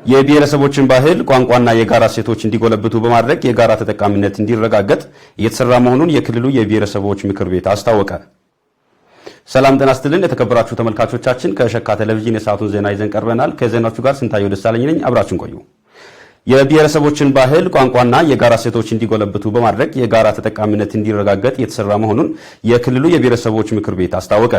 የብሔረሰቦችን ባህል ቋንቋና የጋራ እሴቶች እንዲጎለብቱ በማድረግ የጋራ ተጠቃሚነት እንዲረጋገጥ እየተሰራ መሆኑን የክልሉ የብሔረሰቦች ምክር ቤት አስታወቀ። ሰላም ጤና ይስጥልን የተከበራችሁ ተመልካቾቻችን፣ ከሸካ ቴሌቪዥን የሰዓቱን ዜና ይዘን ቀርበናል። ከዜናዎቹ ጋር ስንታየው ደሳለኝ ነኝ። አብራችሁን ቆዩ። የብሔረሰቦችን ባህል ቋንቋና የጋራ እሴቶች እንዲጎለብቱ በማድረግ የጋራ ተጠቃሚነት እንዲረጋገጥ እየተሰራ መሆኑን የክልሉ የብሔረሰቦች ምክር ቤት አስታወቀ።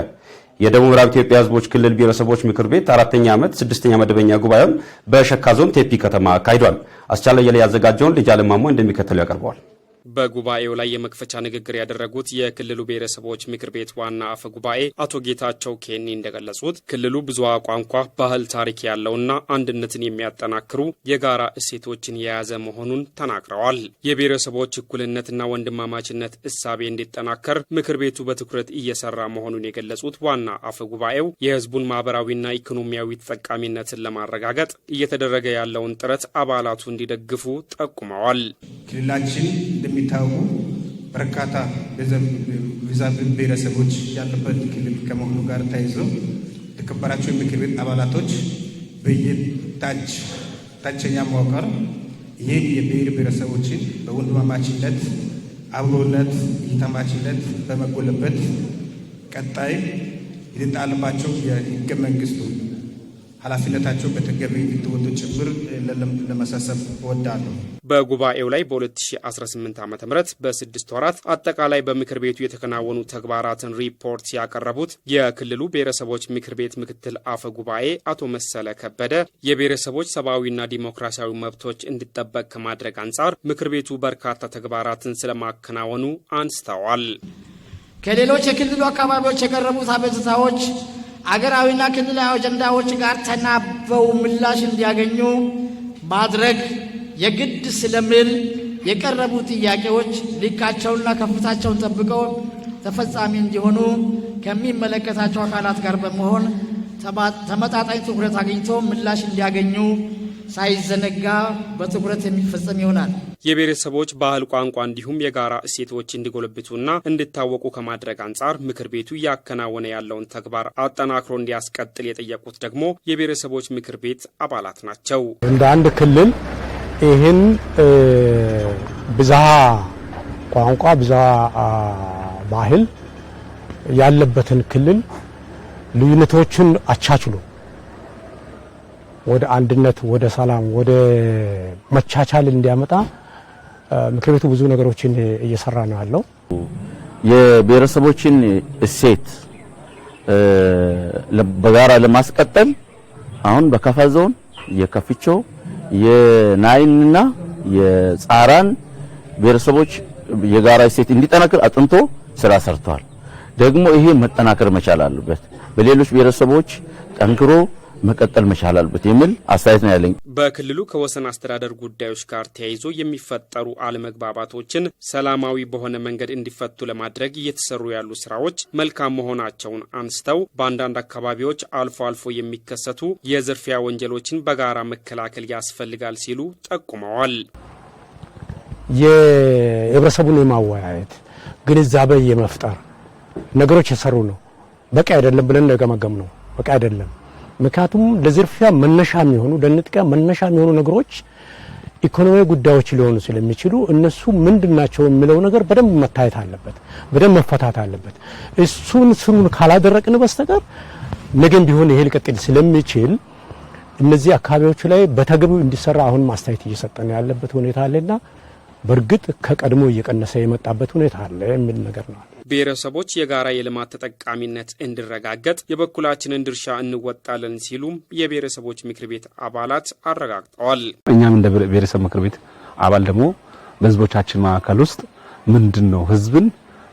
የደቡብ ምዕራብ ኢትዮጵያ ሕዝቦች ክልል ብሔረሰቦች ምክር ቤት 4ኛ ዓመት 6ኛ መደበኛ ጉባኤም በሸካ ዞን ቴፒ ከተማ አካሂዷል። አስቻለ የለ ያዘጋጀውን ልጅ አለማሞ እንደሚከተለው ያቀርበዋል። በጉባኤው ላይ የመክፈቻ ንግግር ያደረጉት የክልሉ ብሔረሰቦች ምክር ቤት ዋና አፈ ጉባኤ አቶ ጌታቸው ኬኒ እንደገለጹት ክልሉ ብዙሃ ቋንቋ፣ ባህል፣ ታሪክ ያለውና አንድነትን የሚያጠናክሩ የጋራ እሴቶችን የያዘ መሆኑን ተናግረዋል። የብሔረሰቦች እኩልነትና ወንድማማችነት እሳቤ እንዲጠናከር ምክር ቤቱ በትኩረት እየሰራ መሆኑን የገለጹት ዋና አፈ ጉባኤው የህዝቡን ማህበራዊና ኢኮኖሚያዊ ተጠቃሚነትን ለማረጋገጥ እየተደረገ ያለውን ጥረት አባላቱ እንዲደግፉ ጠቁመዋል። ክልላችን እንደሚታወቁ በርካታ ብሔረሰቦች ያሉበት ክልል ከመሆኑ ጋር ተያይዞ የተከበራቸው የምክር ቤት አባላቶች ታችኛ መዋቅር ይህ የብሔር ብሔረሰቦችን በወንድማማችነት አብሮነት፣ እህትማማችነት በመጎልበት ቀጣይ የተጣለባቸው የህገ መንግስቱ ኃላፊነታቸው በተገቢ እንዲወጡ ጭምር ለማሳሰብ እወዳለሁ። በጉባኤው ላይ በ2018 ዓ.ም በ6 ወራት አጠቃላይ በምክር ቤቱ የተከናወኑ ተግባራትን ሪፖርት ያቀረቡት የክልሉ ብሔረሰቦች ምክር ቤት ምክትል አፈ ጉባኤ አቶ መሰለ ከበደ የብሔረሰቦች ሰብአዊና ዲሞክራሲያዊ መብቶች እንዲጠበቅ ከማድረግ አንጻር ምክር ቤቱ በርካታ ተግባራትን ስለማከናወኑ አንስተዋል። ከሌሎች የክልሉ አካባቢዎች የቀረቡት አቤቱታዎች አገራዊና ክልላዊ አጀንዳዎች ጋር ተናበው ምላሽ እንዲያገኙ ማድረግ የግድ ስለሚል የቀረቡ ጥያቄዎች ልካቸውና ከፍታቸውን ጠብቀው ተፈጻሚ እንዲሆኑ ከሚመለከታቸው አካላት ጋር በመሆን ተመጣጣኝ ትኩረት አግኝቶ ምላሽ እንዲያገኙ ሳይዘነጋ በትኩረት የሚፈጸም ይሆናል። የብሔረሰቦች ባህል፣ ቋንቋ እንዲሁም የጋራ እሴቶች እንዲጎለብቱና እንዲታወቁ ከማድረግ አንጻር ምክር ቤቱ እያከናወነ ያለውን ተግባር አጠናክሮ እንዲያስቀጥል የጠየቁት ደግሞ የብሔረሰቦች ምክር ቤት አባላት ናቸው። እንደ አንድ ክልል ይህን ብዝሃ ቋንቋ፣ ብዝሃ ባህል ያለበትን ክልል ልዩነቶችን አቻችሎ ወደ አንድነት፣ ወደ ሰላም፣ ወደ መቻቻል እንዲያመጣ ምክር ቤቱ ብዙ ነገሮችን እየሰራ ነው ያለው። የብሔረሰቦችን እሴት በጋራ ለማስቀጠል አሁን በካፋ ዞን የከፍቾ የናይንና የጻራን ብሔረሰቦች የጋራ እሴት እንዲጠናከር አጥንቶ ስራ ሰርተዋል። ደግሞ ይሄ መጠናከር መቻል አለበት፣ በሌሎች ብሔረሰቦች ጠንክሮ መቀጠል መቻል አለበት የሚል አስተያየት ነው ያለኝ። በክልሉ ከወሰን አስተዳደር ጉዳዮች ጋር ተያይዞ የሚፈጠሩ አለመግባባቶችን ሰላማዊ በሆነ መንገድ እንዲፈቱ ለማድረግ እየተሰሩ ያሉ ስራዎች መልካም መሆናቸውን አንስተው በአንዳንድ አካባቢዎች አልፎ አልፎ የሚከሰቱ የዝርፊያ ወንጀሎችን በጋራ መከላከል ያስፈልጋል ሲሉ ጠቁመዋል። የህብረተሰቡን የማወያየት ግንዛቤ የመፍጠር ነገሮች የሰሩ ነው። በቂ አይደለም ብለን የገመገም ነው። በቂ አይደለም። ምክንያቱም ለዝርፊያ መነሻ የሚሆኑ ለንጥቂያ መነሻ የሚሆኑ ነገሮች ኢኮኖሚያዊ ጉዳዮች ሊሆኑ ስለሚችሉ እነሱ ምንድናቸው የሚለው ነገር በደንብ መታየት አለበት፣ በደንብ መፈታት አለበት። እሱን ስሩን ካላደረቅን በስተቀር ነገም ቢሆን ይሄ ሊቀጥል ስለሚችል እነዚህ አካባቢዎች ላይ በተገቢው እንዲሰራ አሁን ማስተያየት እየሰጠን ያለበት ሁኔታ አለና በእርግጥ ከቀድሞ እየቀነሰ የመጣበት ሁኔታ አለ የሚል ነገር ነው። ብሔረሰቦች የጋራ የልማት ተጠቃሚነት እንዲረጋገጥ የበኩላችንን ድርሻ እንወጣለን ሲሉም የብሔረሰቦች ምክር ቤት አባላት አረጋግጠዋል። እኛም እንደ ብሔረሰብ ምክር ቤት አባል ደግሞ በህዝቦቻችን መካከል ውስጥ ምንድነው ህዝብን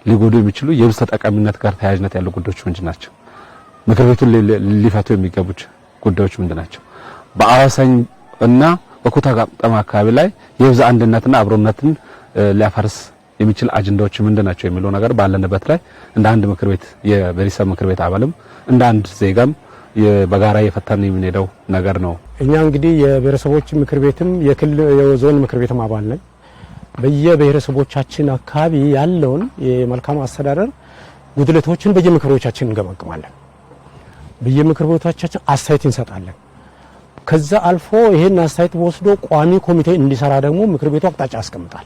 ሊጎዱ የሚችሉ የህዝብ ተጠቃሚነት ጋር ተያያዥነት ያለው ጉዳዮች ምንድን ናቸው? ምክር ቤቱን ሊፈቱ የሚገቡት ጉዳዮች ምንድን ናቸው? በአዋሳኝ እና በኩታ ገጠም አካባቢ ላይ የህዝብ አንድነትና አብሮነትን ሊያፈርስ የሚችል አጀንዳዎች ምንድናቸው የሚለው ነገር ባለንበት ላይ እንደ አንድ ምክር ቤት የብሔረሰብ ምክር ቤት አባልም እንደ አንድ ዜጋም በጋራ የፈታን የምንሄደው ነገር ነው። እኛ እንግዲህ የብሔረሰቦች ምክር ቤትም የዞን ምክር ቤትም አባል ነን። በየብሔረሰቦቻችን አካባቢ ያለውን የመልካም አስተዳደር ጉድለቶችን በየምክር ቤቶቻችን እንገመግማለን። በየምክር ቤቶቻችን አስተያየት እንሰጣለን። ከዛ አልፎ ይሄን አስተያየት ወስዶ ቋሚ ኮሚቴ እንዲሰራ ደግሞ ምክር ቤቱ አቅጣጫ ያስቀምጣል።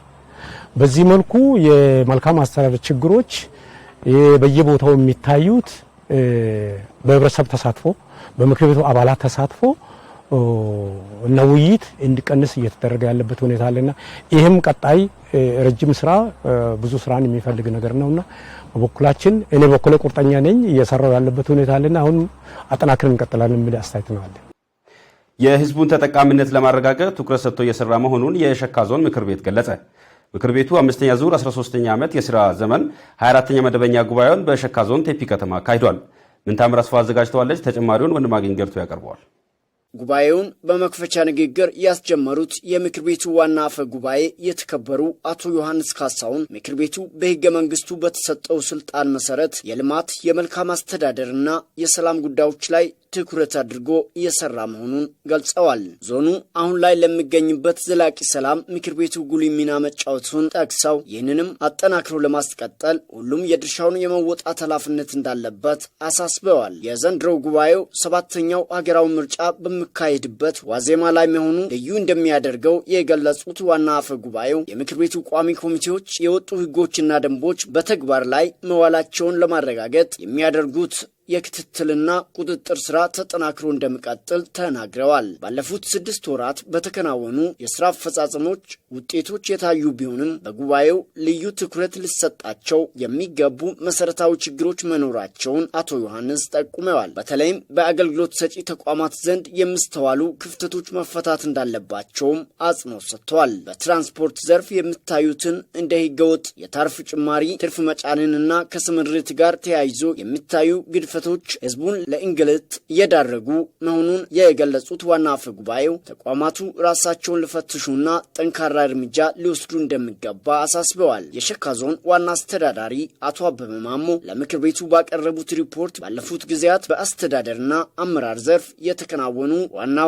በዚህ መልኩ የመልካም አስተዳደር ችግሮች በየቦታው የሚታዩት በህብረተሰብ ተሳትፎ በምክር ቤቱ አባላት ተሳትፎ እና ውይይት እንዲቀንስ እየተደረገ ያለበት ሁኔታ አለና ይሄም ቀጣይ ረጅም ስራ ብዙ ስራን የሚፈልግ ነገር ነውና በበኩላችን እኔ በኩሌ ቁርጠኛ ነኝ እየሰራው ያለበት ሁኔታ አለና አሁን አጠናክረን እንቀጥላለን የሚል አስተያየት ነው አለ። የህዝቡን ተጠቃሚነት ለማረጋገጥ ትኩረት ሰጥቶ እየሰራ መሆኑን የሸካ ዞን ምክር ቤት ገለጸ። ምክር ቤቱ 5ኛ ዙር 13ኛ ዓመት የሥራ ዘመን 24ኛ መደበኛ ጉባኤውን በሸካ ዞን ቴፒ ከተማ አካሂዷል። ምንታምር አስፋ አዘጋጅተዋለች። ተጨማሪውን ወንድማገኝ ገልቶ ያቀርበዋል። ጉባኤውን በመክፈቻ ንግግር ያስጀመሩት የምክር ቤቱ ዋና አፈ ጉባኤ የተከበሩ አቶ ዮሐንስ ካሳሁን ምክር ቤቱ በሕገ መንግስቱ በተሰጠው ስልጣን መሰረት የልማት የመልካም አስተዳደርና የሰላም ጉዳዮች ላይ ትኩረት አድርጎ እየሰራ መሆኑን ገልጸዋል። ዞኑ አሁን ላይ ለሚገኝበት ዘላቂ ሰላም ምክር ቤቱ ጉልህ ሚና መጫወቱን ጠቅሰው ይህንንም አጠናክሮ ለማስቀጠል ሁሉም የድርሻውን የመወጣት ኃላፊነት እንዳለበት አሳስበዋል። የዘንድሮው ጉባኤው 7ኛው ሀገራዊ ምርጫ በሚካሄድበት ዋዜማ ላይ መሆኑ ልዩ እንደሚያደርገው የገለጹት ዋና አፈ ጉባኤው የምክር ቤቱ ቋሚ ኮሚቴዎች የወጡ ህጎችና ደንቦች በተግባር ላይ መዋላቸውን ለማረጋገጥ የሚያደርጉት የክትትልና ቁጥጥር ስራ ተጠናክሮ እንደሚቀጥል ተናግረዋል። ባለፉት 6 ወራት በተከናወኑ የስራ አፈጻጸሞች ውጤቶች የታዩ ቢሆንም በጉባኤው ልዩ ትኩረት ሊሰጣቸው የሚገቡ መሰረታዊ ችግሮች መኖራቸውን አቶ ዮሐንስ ጠቁመዋል። በተለይም በአገልግሎት ሰጪ ተቋማት ዘንድ የሚስተዋሉ ክፍተቶች መፈታት እንዳለባቸውም አጽንኦት ሰጥተዋል። በትራንስፖርት ዘርፍ የሚታዩትን እንደ ህገወጥ የታሪፍ ጭማሪ፣ ትርፍ መጫንንና ከስምሪት ጋር ተያይዞ የሚታዩ ግድፈቶች ህዝቡን ለእንግልት እየዳረጉ መሆኑን የገለጹት ዋና አፈ ጉባኤው ተቋማቱ ራሳቸውን ሊፈትሹና ጠንካራ እርምጃ ሊወስዱ እንደሚገባ አሳስበዋል። የሸካ ዞን ዋና አስተዳዳሪ አቶ አበበ ማሞ ለምክር ቤቱ ባቀረቡት ሪፖርት ባለፉት ጊዜያት በአስተዳደርና አመራር ዘርፍ የተከናወኑ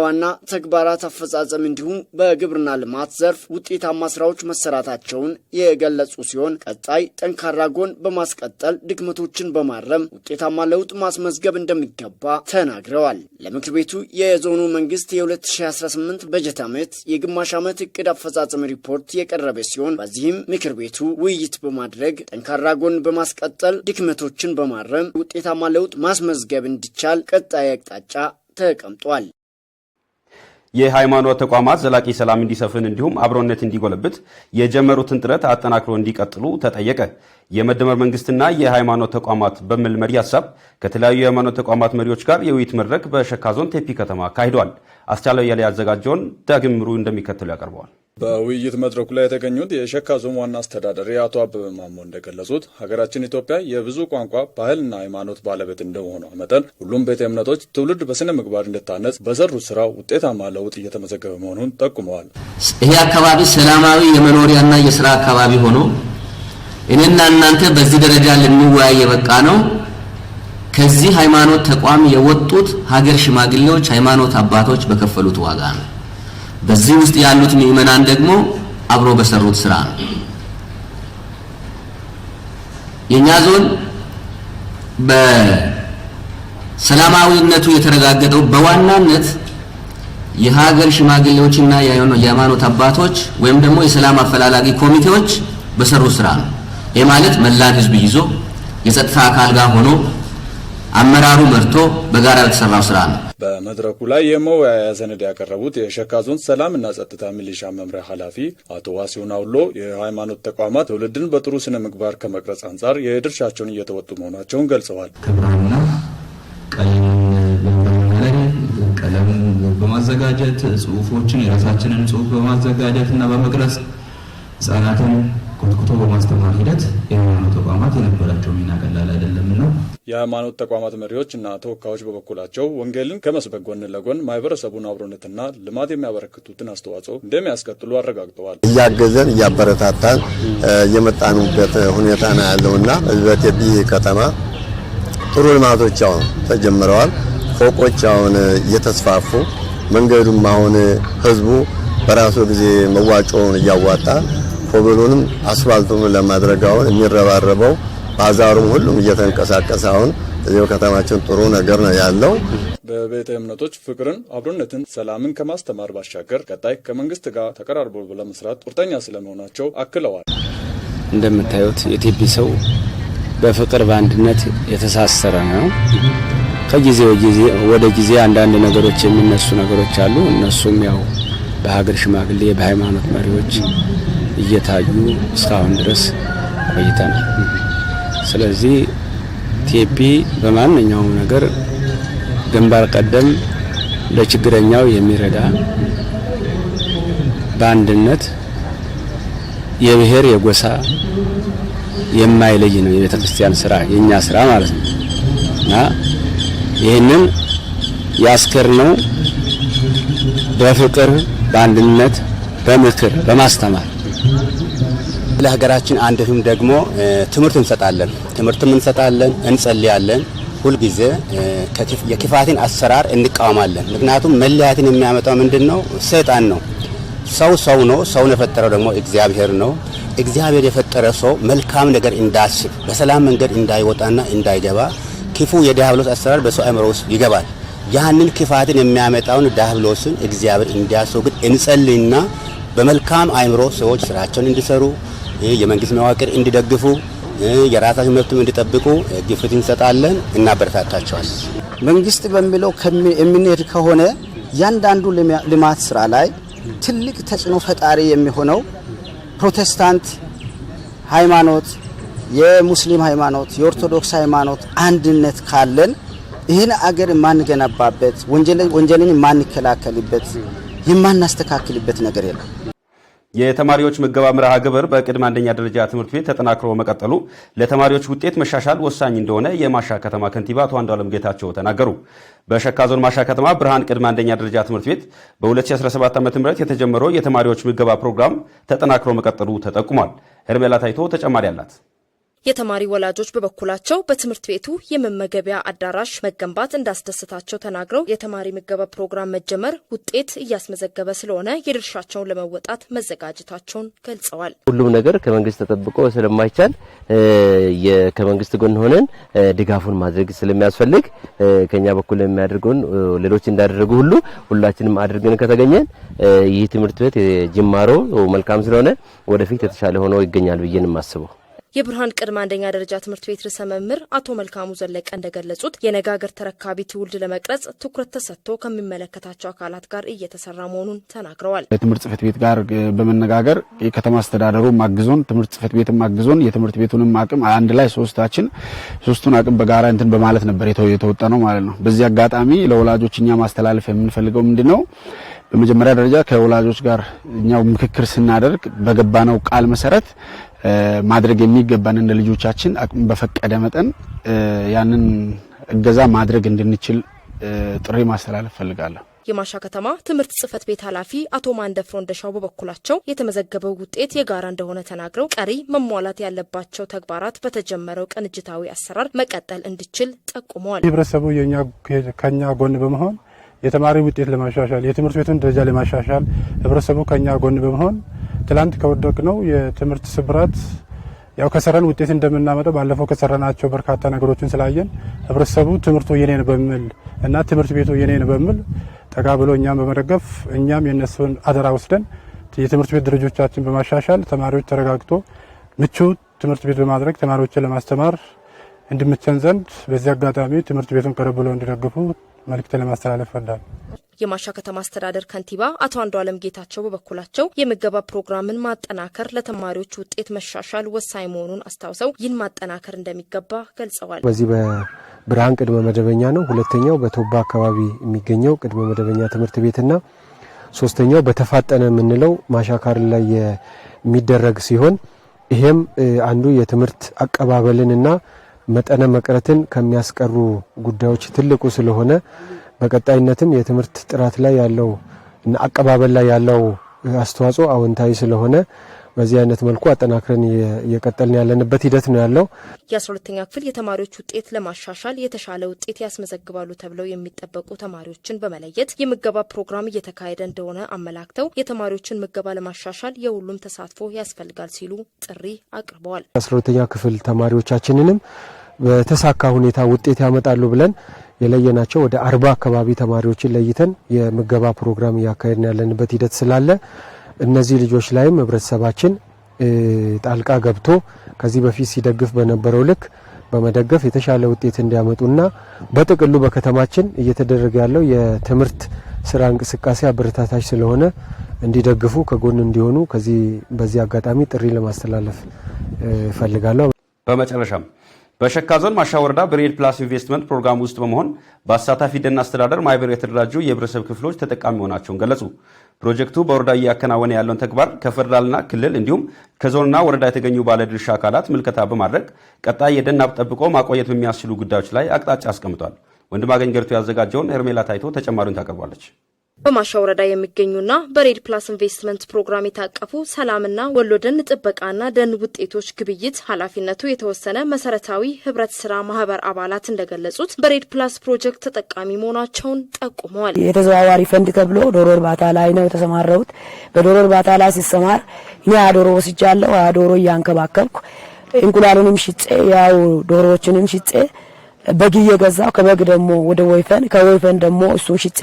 ዋና ተግባራት አፈጻጸም እንዲሁም በግብርና ልማት ዘርፍ ውጤታማ ስራዎች መሰራታቸውን የገለጹ ሲሆን ቀጣይ ጠንካራ ጎን በማስቀጠል ድክመቶችን በማረም ውጤታማ ለውጥ ማስመዝገብ እንደሚገባ ተናግረዋል። ለምክር ቤቱ የዞኑ መንግስት የ2018 በጀት ዓመት የግማሽ ዓመት እቅድ አፈጻጸም ሪፖርት የቀረበ ሲሆን በዚህም ምክር ቤቱ ውይይት በማድረግ ጠንካራ ጎን በማስቀጠል ድክመቶችን በማረም ውጤታማ ለውጥ ማስመዝገብ እንዲቻል ቀጣይ አቅጣጫ ተቀምጧል። የሃይማኖት ተቋማት ዘላቂ ሰላም እንዲሰፍን እንዲሁም አብሮነት እንዲጎለብት የጀመሩትን ጥረት አጠናክሮ እንዲቀጥሉ ተጠየቀ። የመደመር መንግስትና የሃይማኖት ተቋማት በሚል መሪ ሀሳብ ከተለያዩ የሃይማኖት ተቋማት መሪዎች ጋር የውይይት መድረክ በሸካ ዞን ቴፒ ከተማ አካሂዷል። አስቻለው ያለ ያዘጋጀውን ዳግም ምሩ እንደሚከተሉ ያቀርበዋል። በውይይት መድረኩ ላይ የተገኙት የሸካ ዞን ዋና አስተዳዳሪ አቶ አበበ ማሞ እንደገለጹት ሀገራችን ኢትዮጵያ የብዙ ቋንቋ ባህልና ሃይማኖት ባለቤት እንደመሆኗ መጠን ሁሉም ቤተ እምነቶች ትውልድ በስነ ምግባር እንድታነጽ በሰሩት ስራ ውጤታማ ለውጥ እየተመዘገበ መሆኑን ጠቁመዋል። ይህ አካባቢ ሰላማዊ የመኖሪያና የስራ አካባቢ ሆኖ እኔና እናንተ በዚህ ደረጃ ልንወያይ የበቃ ነው ከዚህ ሃይማኖት ተቋም የወጡት ሀገር ሽማግሌዎች፣ ሃይማኖት አባቶች በከፈሉት ዋጋ ነው። በዚህ ውስጥ ያሉት ምእመናን ደግሞ አብሮ በሰሩት ስራ ነው። የኛ ዞን በሰላማዊነቱ የተረጋገጠው በዋናነት የሀገር ሽማግሌዎችና የሃይማኖት አባቶች ወይም ደግሞ የሰላም አፈላላጊ ኮሚቴዎች በሰሩት ስራ ነው። ይህ ማለት መላን ህዝብ ይዞ የጸጥታ አካል ጋር ሆኖ አመራሩ መርቶ በጋራ የተሰራው ስራ ነው። በመድረኩ ላይ የመወያያ ሰነድ ያቀረቡት የሸካ ዞን ሰላምና ጸጥታ ሚሊሻ መምሪያ ኃላፊ አቶ ዋሲሁን አውሎ የሃይማኖት ተቋማት ትውልድን በጥሩ ስነ ምግባር ከመቅረጽ አንጻር የድርሻቸውን እየተወጡ መሆናቸውን ገልጸዋል። ክብራና ቀለም በማዘጋጀት ጽሁፎችን የራሳችንን ጽሁፍ በማዘጋጀት እና በመቅረጽ ህጻናትን ኮትኩቶ በማስተማር ሂደት የሃይማኖት ተቋማት የነበራቸው ሚና ቀላል አይደለም ነው። የሃይማኖት ተቋማት መሪዎች እና ተወካዮች በበኩላቸው ወንጌልን ከመስበክ ጎን ለጎን ማህበረሰቡን አብሮነትና ልማት የሚያበረክቱትን አስተዋጽኦ እንደሚያስቀጥሉ አረጋግጠዋል። እያገዘን እያበረታታን የመጣንበት ሁኔታ ነው ያለውና በቴፒ ከተማ ጥሩ ልማቶች አሁን ተጀምረዋል። ፎቆች አሁን እየተስፋፉ መንገዱም አሁን ህዝቡ በራሱ ጊዜ መዋጮውን እያዋጣ ኮብሉንም አስፋልቱን ለማድረግ አሁን የሚረባረበው ባዛሩም ሁሉም እየተንቀሳቀሰ አሁን እዚሁ ከተማችን ጥሩ ነገር ነው ያለው። በቤተ እምነቶች ፍቅርን፣ አብሮነትን፣ ሰላምን ከማስተማር ባሻገር ቀጣይ ከመንግስት ጋር ተቀራርቦ ለመስራት ቁርጠኛ ስለመሆናቸው አክለዋል። እንደምታዩት የቴፒ ሰው በፍቅር በአንድነት የተሳሰረ ነው። ከጊዜ ወደ ጊዜ አንዳንድ ነገሮች የሚነሱ ነገሮች አሉ። እነሱም ያው በሀገር ሽማግሌ በሃይማኖት መሪዎች እየታዩ እስካሁን ድረስ ቆይተናል። ስለዚህ ቴፒ በማንኛውም ነገር ግንባር ቀደም ለችግረኛው የሚረዳ በአንድነት የብሔር የጎሳ የማይለይ ነው የቤተ ክርስቲያን ስራ የኛ ስራ ማለት ነው። እና ይሄንን ያስከርነው በፍቅር በአንድነት በምክር በማስተማር ለሀገራችን አንድም ደግሞ ትምህርት እንሰጣለን እንጸልያለን። ሁሉ ጊዜ የክፋትን አሰራር እንቃወማለን። ምክንያቱም መለያየትን የሚያመጣው ምንድነው? ሰይጣን ነው። ሰው ነው። ሰውን የፈጠረው ደግሞ እግዚአብሔር ነው። እግዚአብሔር የፈጠረ ሰው መልካም ነገር እንዳስብ በሰላም መንገድ እንዳይወጣና እንዳይገባ ክፉ የዲያብሎስ አሰራር በሰው አእምሮ ውስጥ ይገባል። ያንን ክፋትን የሚያመጣውን ዲያብሎስን እግዚአብሔር እንዲያስወግድ እንጸልይና በመልካም አእምሮ ሰዎች ስራቸውን እንዲሰሩ የመንግስት መዋቅር እንዲደግፉ የራሳቸውን መብት እንዲጠብቁ ግፊት እንሰጣለን፣ እናበረታታቸዋለን። መንግስት በሚለው የምንሄድ ከሆነ ያንዳንዱ ልማት ስራ ላይ ትልቅ ተጽዕኖ ፈጣሪ የሚሆነው ፕሮቴስታንት ሃይማኖት፣ የሙስሊም ሃይማኖት፣ የኦርቶዶክስ ሃይማኖት አንድነት ካለን ይህን አገር የማንገነባበት ወንጀልን የማንከላከልበት የማናስተካክልበት ነገር የለም። የተማሪዎች ምገባ መርሃ ግብር በቅድመ አንደኛ ደረጃ ትምህርት ቤት ተጠናክሮ መቀጠሉ ለተማሪዎች ውጤት መሻሻል ወሳኝ እንደሆነ የማሻ ከተማ ከንቲባ አቶ አንዱዓለም ጌታቸው ተናገሩ። በሸካ ዞን ማሻ ከተማ ብርሃን ቅድመ አንደኛ ደረጃ ትምህርት ቤት በ2017 ዓ.ም የተጀመረው የተማሪዎች ምገባ ፕሮግራም ተጠናክሮ መቀጠሉ ተጠቁሟል። ሄርሜላ ታይቶ ተጨማሪ አላት። የተማሪ ወላጆች በበኩላቸው በትምህርት ቤቱ የመመገቢያ አዳራሽ መገንባት እንዳስደሰታቸው ተናግረው የተማሪ ምገባ ፕሮግራም መጀመር ውጤት እያስመዘገበ ስለሆነ የድርሻቸውን ለመወጣት መዘጋጀታቸውን ገልጸዋል። ሁሉም ነገር ከመንግስት ተጠብቆ ስለማይቻል ከመንግስት ጎን ሆነን ድጋፉን ማድረግ ስለሚያስፈልግ ከኛ በኩል የሚያደርጉን ሌሎች እንዳደረጉ ሁሉ ሁላችንም አድርገን ከተገኘን ይህ ትምህርት ቤት ጅማሮ መልካም ስለሆነ ወደፊት የተሻለ ሆኖ ይገኛል ብዬ ነው የማስበው። የብርሃን ቅድመ አንደኛ ደረጃ ትምህርት ቤት ርዕሰ መምህር አቶ መልካሙ ዘለቀ እንደገለጹት የነገ ሀገር ተረካቢ ትውልድ ለመቅረጽ ትኩረት ተሰጥቶ ከሚመለከታቸው አካላት ጋር እየተሰራ መሆኑን ተናግረዋል። የትምህርት ጽሕፈት ቤት ጋር በመነጋገር የከተማ አስተዳደሩ ማግዞን ትምህርት ጽሕፈት ቤትም ማግዞን የትምህርት ቤቱንም አቅም አንድ ላይ ሶስቱን አቅም በጋራ እንትን በማለት ነበር የተወጣ ነው ማለት ነው። በዚህ አጋጣሚ ለወላጆችኛ ማስተላለፍ የምንፈልገው ምንድነው? በመጀመሪያ ደረጃ ከወላጆች ጋር እኛው ምክክር ስናደርግ በገባነው ቃል መሰረት ማድረግ የሚገባን እንደ ልጆቻችን አቅም በፈቀደ መጠን ያንን እገዛ ማድረግ እንድንችል ጥሪ ማስተላለፍ ፈልጋለሁ። የማሻ ከተማ ትምህርት ጽሕፈት ቤት ኃላፊ አቶ ማንደፍሮ እንደሻው በበኩላቸው የተመዘገበው ውጤት የጋራ እንደሆነ ተናግረው ቀሪ መሟላት ያለባቸው ተግባራት በተጀመረው ቅንጅታዊ አሰራር መቀጠል እንዲችል ጠቁመዋል። ህብረተሰቡ ከኛ ጎን በመሆን የተማሪ ውጤት ለማሻሻል የትምህርት ቤቱን ደረጃ ለማሻሻል ህብረተሰቡ ከኛ ጎን በመሆን ትላንት ከወደቅነው የትምህርት ስብራት ያው ከሰራን ውጤት እንደምናመጣው ባለፈው ከሰራናቸው በርካታ ነገሮችን ስላየን ህብረተሰቡ ትምህርቱ የኔ ነው በሚል እና ትምህርት ቤቱ የኔ ነው በሚል ጠጋ ብሎ እኛም በመደገፍ እኛም የነሱን አደራ ወስደን የትምህርት ቤት ደረጃዎቻችን በማሻሻል ተማሪዎች ተረጋግቶ ምቹ ትምህርት ቤት በማድረግ ተማሪዎችን ለማስተማር እንድምቸን ዘንድ በዚህ አጋጣሚ ትምህርት ቤቱን ቀረብ ብሎ እንዲደግፉ መልእክት ለማስተላለፍ ፈልጋለሁ። የማሻ ከተማ አስተዳደር ከንቲባ አቶ አንዱዓለም ጌታቸው በበኩላቸው የምገባ ፕሮግራምን ማጠናከር ለተማሪዎች ውጤት መሻሻል ወሳኝ መሆኑን አስታውሰው ይህን ማጠናከር እንደሚገባ ገልጸዋል። በዚህ በብርሃን ቅድመ መደበኛ ነው፣ ሁለተኛው በቶባ አካባቢ የሚገኘው ቅድመ መደበኛ ትምህርት ቤትና ሶስተኛው በተፋጠነ የምንለው ማሻ ካርል ላይ የሚደረግ ሲሆን ይሄም አንዱ የትምህርት አቀባበልንና መጠነ መቅረትን ከሚያስቀሩ ጉዳዮች ትልቁ ስለሆነ በቀጣይነትም የትምህርት ጥራት ላይ ያለው እና አቀባበል ላይ ያለው አስተዋጽኦ አዎንታዊ ስለሆነ በዚህ አይነት መልኩ አጠናክረን እየቀጠልን ያለንበት ሂደት ነው ያለው። የ12ኛ ክፍል የተማሪዎች ውጤት ለማሻሻል የተሻለ ውጤት ያስመዘግባሉ ተብለው የሚጠበቁ ተማሪዎችን በመለየት የምገባ ፕሮግራም እየተካሄደ እንደሆነ አመላክተው የተማሪዎችን ምገባ ለማሻሻል የሁሉም ተሳትፎ ያስፈልጋል ሲሉ ጥሪ አቅርበዋል። 12ኛ ክፍል ተማሪዎቻችንንም በተሳካ ሁኔታ ውጤት ያመጣሉ ብለን የለየናቸው ወደ 40 አካባቢ ተማሪዎችን ለይተን የምገባ ፕሮግራም ያካሄድን ያለንበት ሂደት ስላለ እነዚህ ልጆች ላይም ህብረተሰባችን ጣልቃ ገብቶ ከዚህ በፊት ሲደግፍ በነበረው ልክ በመደገፍ የተሻለ ውጤት እንዲያመጡና በጥቅሉ በከተማችን እየተደረገ ያለው የትምህርት ስራ እንቅስቃሴ አበረታታች ስለሆነ እንዲደግፉ ከጎን እንዲሆኑ በዚህ አጋጣሚ ጥሪ ለማስተላለፍ ፈልጋለሁ። በመጨረሻም በሸካ ዞን ማሻ ወረዳ በሬድ ፕላስ ኢንቨስትመንት ፕሮግራም ውስጥ በመሆን በአሳታፊ ደን አስተዳደር ማህበር የተደራጁ የህብረተሰብ ክፍሎች ተጠቃሚ መሆናቸውን ገለጹ። ፕሮጀክቱ በወረዳ እያከናወነ ያለውን ተግባር ከፌደራልና ክልል እንዲሁም ከዞንና ወረዳ የተገኙ ባለድርሻ አካላት ምልከታ በማድረግ ቀጣይ የደን ሀብት ጠብቆ ማቆየት በሚያስችሉ ጉዳዮች ላይ አቅጣጫ አስቀምጧል። ወንድማገኝ ገርቱ ያዘጋጀውን ሄርሜላ ታይቶ ተጨማሪውን ታቀርባለች። በማሻ ወረዳ የሚገኙና በሬድ ፕላስ ኢንቨስትመንት ፕሮግራም የታቀፉ ሰላምና ወሎ ደን ጥበቃና ደን ውጤቶች ግብይት ኃላፊነቱ የተወሰነ መሰረታዊ ህብረት ስራ ማህበር አባላት እንደገለጹት በሬድ ፕላስ ፕሮጀክት ተጠቃሚ መሆናቸውን ጠቁመዋል። የተዘዋዋሪ ፈንድ ተብሎ ዶሮ እርባታ ላይ ነው የተሰማራሁት። በዶሮ እርባታ ላይ ሲሰማር እኔ ዶሮ ወስጃለሁ። ዶሮ እያንከባከብኩ እንቁላሉንም ሽጬ ያው ዶሮዎችንም ሽጬ በግ እየገዛው ከበግ ደግሞ ወደ ወይፈን ከወይፈን ደግሞ እሱን ሽጬ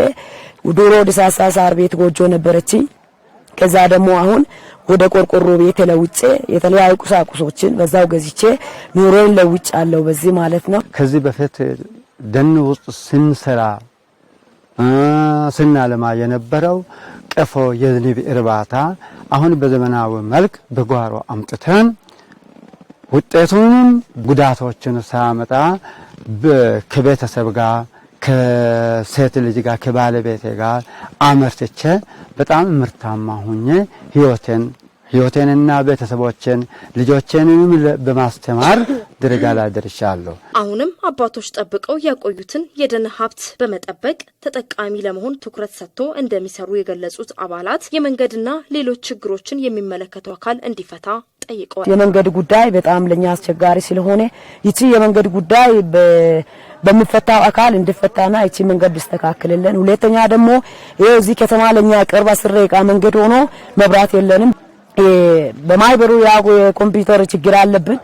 ዶሮ ደሳሳ ሳር ቤት ጎጆ ነበረችኝ። ከዛ ደግሞ አሁን ወደ ቆርቆሮ ቤት ለውጬ የተለያዩ ቁሳቁሶችን በዛው ገዝቼ ኑሮን ለውጫለሁ በዚህ ማለት ነው። ከዚህ በፊት ደን ውስጥ ስንሰራ ስናለማ የነበረው ቀፎ የንብ እርባታ አሁን በዘመናዊ መልክ በጓሮ አምጥተን ውጤቱንም ጉዳቶችን ሳመጣ ከቤተሰብ ጋር ከሴት ልጅ ጋር ከባለቤቴ ጋር አመርትቼ በጣም ምርታማ ሆኜ ህይወቴንና ቤተሰቦችን ልጆቼንም በማስተማር ደረጃ ላይ ደርሻለሁ። አሁንም አባቶች ጠብቀው ያቆዩትን የደን ሀብት በመጠበቅ ተጠቃሚ ለመሆን ትኩረት ሰጥቶ እንደሚሰሩ የገለጹት አባላት የመንገድና ሌሎች ችግሮችን የሚመለከተው አካል እንዲፈታ ጠይቀዋል። የመንገድ ጉዳይ በጣም ለኛ አስቸጋሪ ስለሆነ ይቺ የመንገድ ጉዳይ በሚፈታው አካል እንዲፈታና ይቺ መንገድ ይስተካከልልን። ሁለተኛ ደግሞ እዚህ ከተማ ለኛ ቅርብ 10 ደቂቃ መንገድ ሆኖ መብራት የለንም። በማይበሩ ያው የኮምፒውተር ችግር አለብን።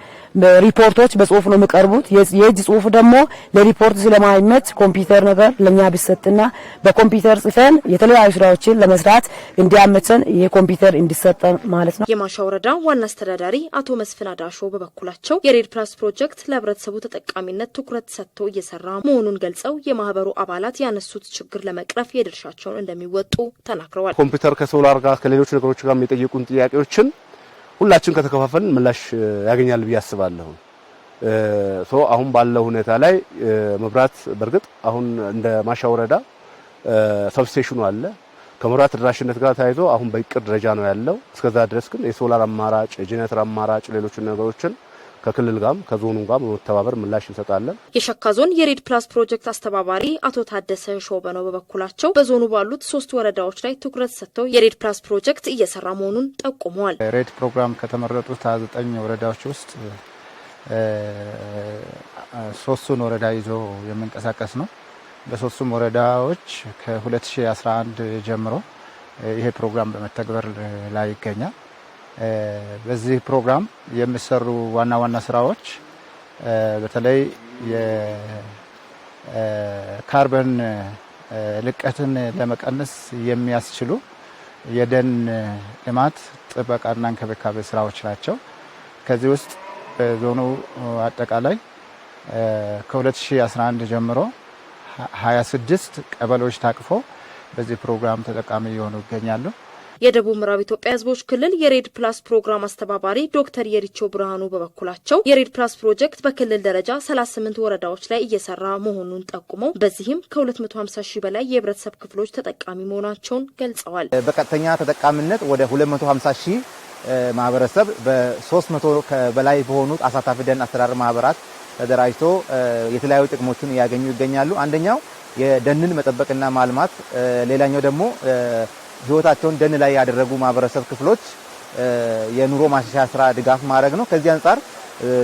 ሪፖርቶች በጽሁፍ ነው የሚቀርቡት። የእጅ ጽሁፍ ደግሞ ለሪፖርት ስለማይመች ኮምፒውተር ነገር ለኛ ቢሰጥና በኮምፒውተር ጽፈን የተለያዩ ስራዎችን ለመስራት እንዲያመቸን የኮምፒውተር እንዲሰጥ ማለት ነው። የማሻ ወረዳ ዋና አስተዳዳሪ አቶ መስፍን አዳሾ በበኩላቸው የሬድ ፕላስ ፕሮጀክት ለህብረተሰቡ ተጠቃሚነት ትኩረት ሰጥቶ እየሰራ መሆኑን ገልጸው የማህበሩ አባላት ያነሱት ችግር ለመቅረፍ የድርሻቸውን እንደሚወጡ ተናግረዋል። ኮምፒውተር ከሶላር ጋር ከሌሎች ነገሮች ጋር የሚጠይቁን ጥያቄዎችን ሁላችን ከተከፋፈልን ምላሽ ያገኛል ብዬ አስባለሁ። አሁን ባለው ሁኔታ ላይ መብራት በርግጥ አሁን እንደ ማሻ ወረዳ ሰብስቴሽኑ አለ። ከመብራት ተደራሽነት ጋር ተያይዞ አሁን በእቅድ ደረጃ ነው ያለው። እስከዛ ድረስ ግን የሶላር አማራጭ፣ የጄኔሬተር አማራጭ፣ ሌሎች ነገሮችን ከክልል ጋርም ከዞኑ ጋር በመተባበር ምላሽ እንሰጣለን። የሸካ ዞን የሬድ ፕላስ ፕሮጀክት አስተባባሪ አቶ ታደሰ ሾበነው በበኩላቸው በዞኑ ባሉት 3 ወረዳዎች ላይ ትኩረት ሰጥተው የሬድ ፕላስ ፕሮጀክት እየሰራ መሆኑን ጠቁመዋል። ሬድ ፕሮግራም ከተመረጡት 9 ወረዳዎች ውስጥ 3ቱን ወረዳ ይዞ የሚንቀሳቀስ ነው። በ3ቱም ወረዳዎች ከ2011 ጀምሮ ይሄ ፕሮግራም በመተግበር ላይ ይገኛል። በዚህ ፕሮግራም የሚሰሩ ዋና ዋና ስራዎች በተለይ የካርበን ልቀትን ለመቀነስ የሚያስችሉ የደን ልማት ጥበቃና እንክብካቤ ስራዎች ናቸው። ከዚህ ውስጥ በዞኑ አጠቃላይ ከ2011 ጀምሮ 26 ቀበሌዎች ታቅፎ በዚህ ፕሮግራም ተጠቃሚ የሆኑ ይገኛሉ። የደቡብ ምዕራብ ኢትዮጵያ ህዝቦች ክልል የሬድ ፕላስ ፕሮግራም አስተባባሪ ዶክተር የሪቾ ብርሃኑ በበኩላቸው የሬድ ፕላስ ፕሮጀክት በክልል ደረጃ 38 ወረዳዎች ላይ እየሰራ መሆኑን ጠቁመው በዚህም ከ250 ሺህ በላይ የህብረተሰብ ክፍሎች ተጠቃሚ መሆናቸውን ገልጸዋል። በቀጥተኛ ተጠቃሚነት ወደ 250 ሺህ ማህበረሰብ በ300 በላይ በሆኑት አሳታፊ ደን አስተዳደር ማህበራት ተደራጅቶ የተለያዩ ጥቅሞችን እያገኙ ይገኛሉ። አንደኛው የደንን መጠበቅና ማልማት፣ ሌላኛው ደግሞ ህይወታቸውን ደን ላይ ያደረጉ ማህበረሰብ ክፍሎች የኑሮ ማሻሻያ ስራ ድጋፍ ማድረግ ነው። ከዚህ አንጻር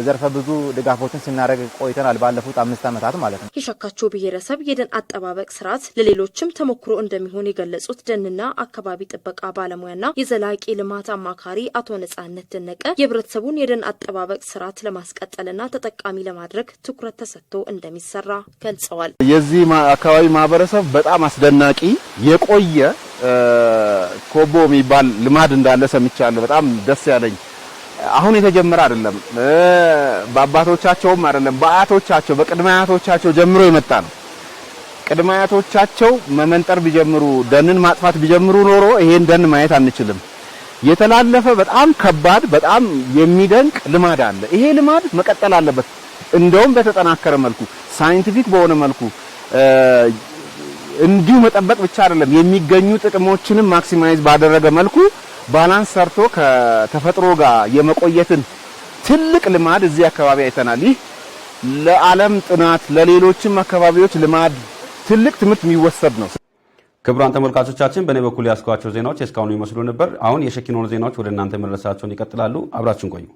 ዘርፈ ብዙ ድጋፎችን ስናደርግ ቆይተናል ባለፉት 5 ዓመታት ማለት ነው። የሸካቾ ብሔረሰብ የደን አጠባበቅ ስርዓት ለሌሎችም ተሞክሮ እንደሚሆን የገለጹት ደንና አካባቢ ጥበቃ ባለሙያና የዘላቂ ልማት አማካሪ አቶ ነጻነት ደነቀ የህብረተሰቡን የደን አጠባበቅ ስርዓት ለማስቀጠልና ተጠቃሚ ለማድረግ ትኩረት ተሰጥቶ እንደሚሰራ ገልጸዋል። የዚህ አካባቢ ማህበረሰብ በጣም አስደናቂ የቆየ ኮቦ የሚባል ልማድ እንዳለ ሰምቻለሁ። በጣም ደስ ያለኝ አሁን የተጀመረ አይደለም፣ በአባቶቻቸውም አይደለም፣ በአያቶቻቸው በቅድመ አያቶቻቸው ጀምሮ የመጣ ነው። ቅድመ አያቶቻቸው መመንጠር ቢጀምሩ ደንን ማጥፋት ቢጀምሩ ኖሮ ይሄን ደን ማየት አንችልም። የተላለፈ በጣም ከባድ በጣም የሚደንቅ ልማድ አለ። ይሄ ልማድ መቀጠል አለበት። እንደውም በተጠናከረ መልኩ ሳይንቲፊክ በሆነ መልኩ እንዲሁ መጠበቅ ብቻ አይደለም፣ የሚገኙ ጥቅሞችንም ማክሲማይዝ ባደረገ መልኩ ባላንስ ሰርቶ ከተፈጥሮ ጋር የመቆየትን ትልቅ ልማድ እዚህ አካባቢ አይተናል። ይህ ለዓለም ጥናት ለሌሎችም አካባቢዎች ልማድ ትልቅ ትምህርት የሚወሰድ ነው። ክቡራን ተመልካቾቻችን በእኔ በኩል ያስኳቸው ዜናዎች እስካሁኑ ይመስሉ ነበር። አሁን የሸኪኖን ዜናዎች ወደ እናንተ መድረሳቸውን ይቀጥላሉ። አብራችሁን ቆዩ።